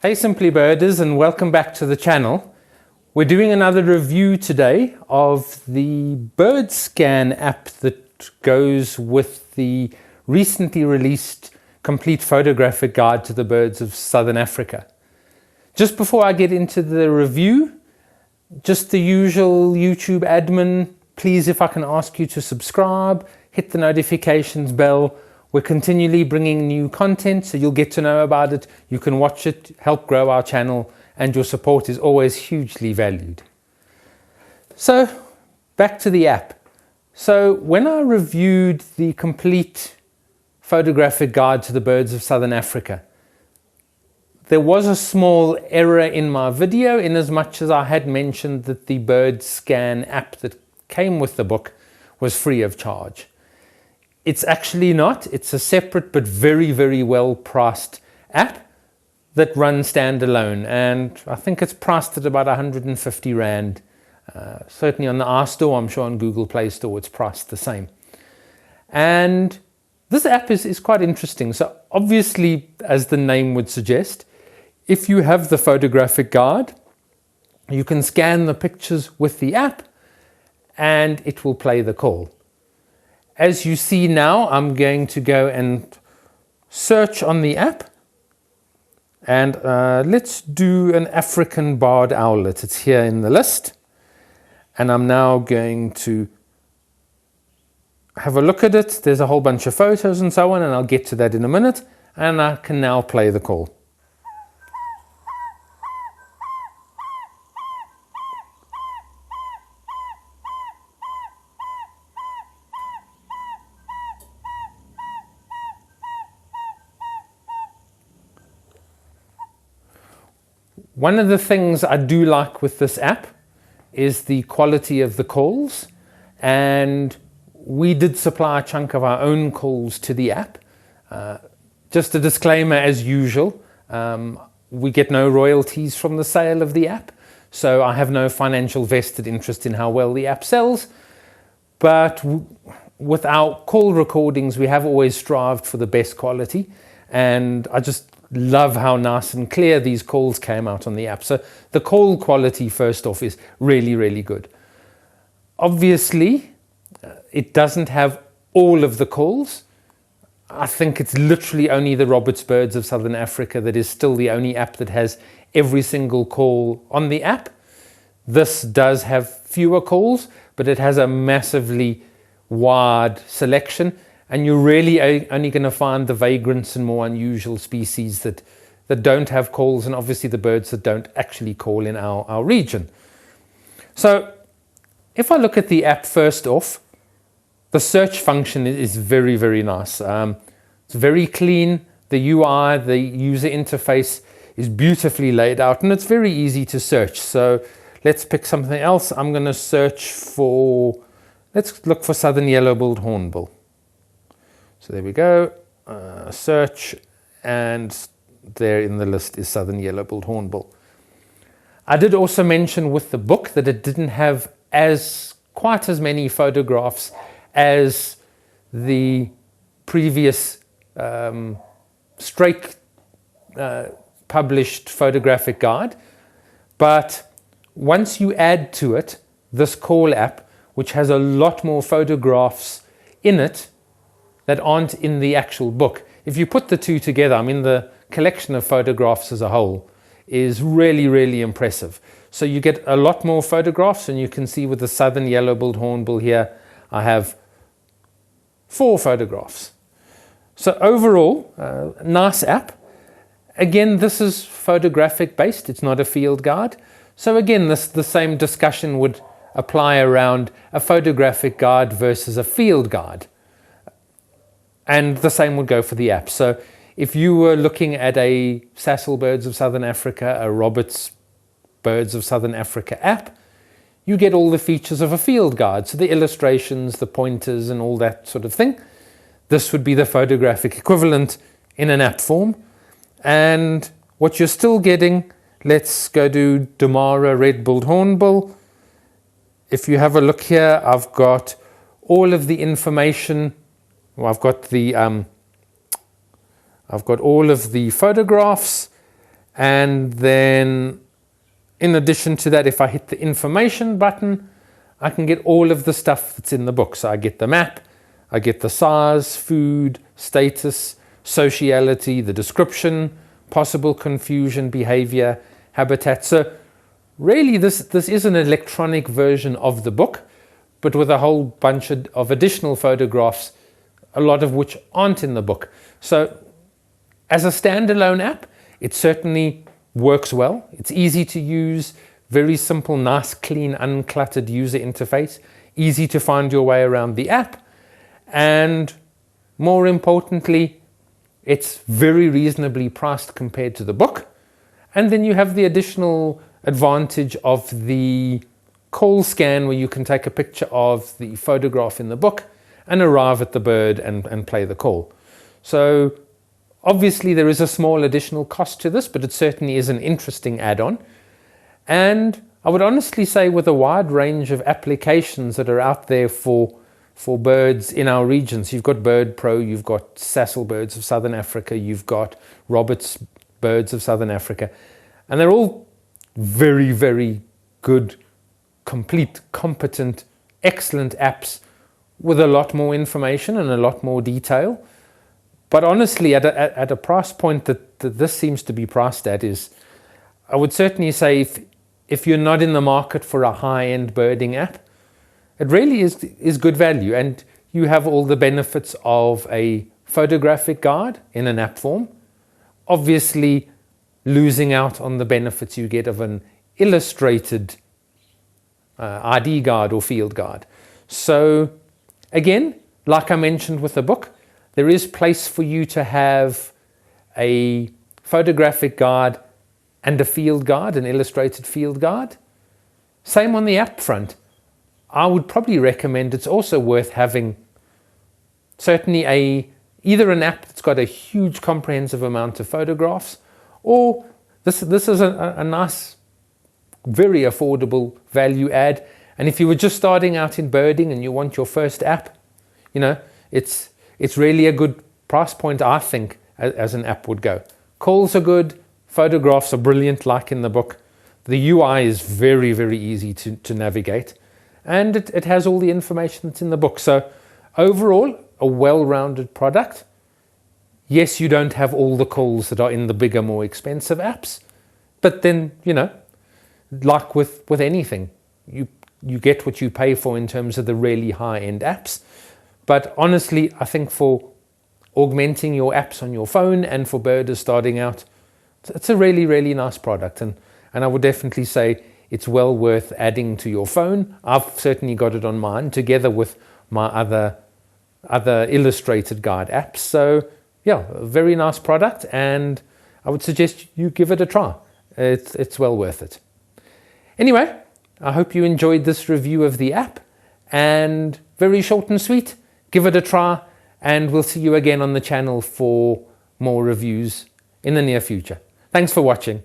Hey Simply Birders, and welcome back to the channel. We're doing another review today of the Birdscan app that goes with the recently released complete photographic guide to the birds of Southern Africa. Just before I get into the review, just the usual YouTube admin, please, if I can ask you to subscribe, hit the notifications bell. We're continually bringing new content, so you'll get to know about it. You can watch it, help grow our channel, and your support is always hugely valued. So, back to the app. So, when I reviewed the complete photographic guide to the birds of Southern Africa, there was a small error in my video, in as much as I had mentioned that the Birdscan app that came with the book was free of charge. It's actually not. It's a separate but very, very well priced app that runs standalone, and I think it's priced at about 150 Rand. Certainly on the iStore, I'm sure on Google Play Store it's priced the same. And this app is quite interesting. So obviously, as the name would suggest, if you have the photographic guide, you can scan the pictures with the app and it will play the call. As you see now, I'm going to go and search on the app, and let's do an African barred owlet. It's here in the list, and I'm now going to have a look at it. There's a whole bunch of photos and so on, and I'll get to that in a minute, and I can now play the call. One of the things I do like with this app is the quality of the calls, and we did supply a chunk of our own calls to the app. Just a disclaimer, as usual, we get no royalties from the sale of the app, so I have no financial vested interest in how well the app sells, but with our call recordings we have always strived for the best quality, and I just love how nice and clear these calls came out on the app. So the call quality, first off, is really, really good. Obviously, it doesn't have all of the calls. I think it's literally only the Roberts Birds of Southern Africa that is still the only app that has every single call on the app. This does have fewer calls, but it has a massively wide selection. And you're really only going to find the vagrants and more unusual species that don't have calls, and obviously the birds that don't actually call in our region. So if I look at the app first off, the search function is very, very nice. It's very clean. The UI, the user interface, is beautifully laid out, and it's very easy to search. So let's pick something else. I'm going to search for, let's look for southern yellow-billed hornbill. So there we go, search, and there in the list is southern yellow-billed hornbill. I did also mention with the book that it didn't have quite as many photographs as the previous straight published photographic guide, but once you add to it this call app, which has a lot more photographs in it that aren't in the actual book. If you put the two together, I mean, the collection of photographs as a whole is really, really impressive. So you get a lot more photographs, and you can see with the southern yellow-billed hornbill here, I have 4 photographs. So overall, nice app. Again, this is photographic based, it's not a field guide. So again, the same discussion would apply around a photographic guide versus a field guide. And the same would go for the app. So if you were looking at a Sassel Birds of Southern Africa, a Roberts Birds of Southern Africa app, you get all the features of a field guide. So the illustrations, the pointers, and all that sort of thing. This would be the photographic equivalent in an app form. And what you're still getting, let's go to Damara red-billed hornbill. If you have a look here, I've got all of the information. Well, I've got all of the photographs, And then in addition to that, if I hit the information button, I can get all of the stuff that's in the book. So I get the map, I get the size, food, status, sociality, the description, possible confusion, behavior, habitat. So really this is an electronic version of the book, but with a whole bunch of additional photographs, a lot of which aren't in the book. So as a standalone app, it certainly works well. It's easy to use, very simple, nice, clean, uncluttered user interface, easy to find your way around the app, and more importantly, it's very reasonably priced compared to the book. And then you have the additional advantage of the call scan, where you can take a picture of the photograph in the book and arrive at the bird and play the call. So obviously there is a small additional cost to this, but it certainly is an interesting add-on. And I would honestly say, with a wide range of applications that are out there for birds in our regions, you've got Bird Pro, you've got Sassel Birds of Southern Africa, you've got Roberts Birds of Southern Africa, and they're all very, very good, complete, competent, excellent apps with a lot more information and a lot more detail. But honestly, at a price point that this seems to be priced at, I would certainly say, if you're not in the market for a high-end birding app, it really is good value. And you have all the benefits of a photographic guide in an app form, obviously losing out on the benefits you get of an illustrated ID guide or field guide. So again, like I mentioned with the book, there is place for you to have a photographic guide and a field guide, an illustrated field guide. Same on the app front. I would probably recommend, it's also worth having certainly either an app that's got a huge comprehensive amount of photographs, or this is a nice, very affordable value add. And if you were just starting out in birding and you want your first app, it's really a good price point, I think, as an app would go. Calls are good, photographs are brilliant, like in the book. The UI is very, very easy to navigate, and it has all the information that's in the book. So overall, a well-rounded product. Yes, you don't have all the calls that are in the bigger, more expensive apps, but then, like with anything, you get what you pay for in terms of the really high-end apps. But honestly, I think for augmenting your apps on your phone and for birders starting out, it's a really, really nice product. And I would definitely say it's well worth adding to your phone. I've certainly got it on mine, together with my other illustrated guide apps. So yeah, a very nice product, and I would suggest you give it a try. It's well worth it. Anyway, I hope you enjoyed this review of the app, and very short and sweet. Give it a try, and we'll see you again on the channel for more reviews in the near future. Thanks for watching.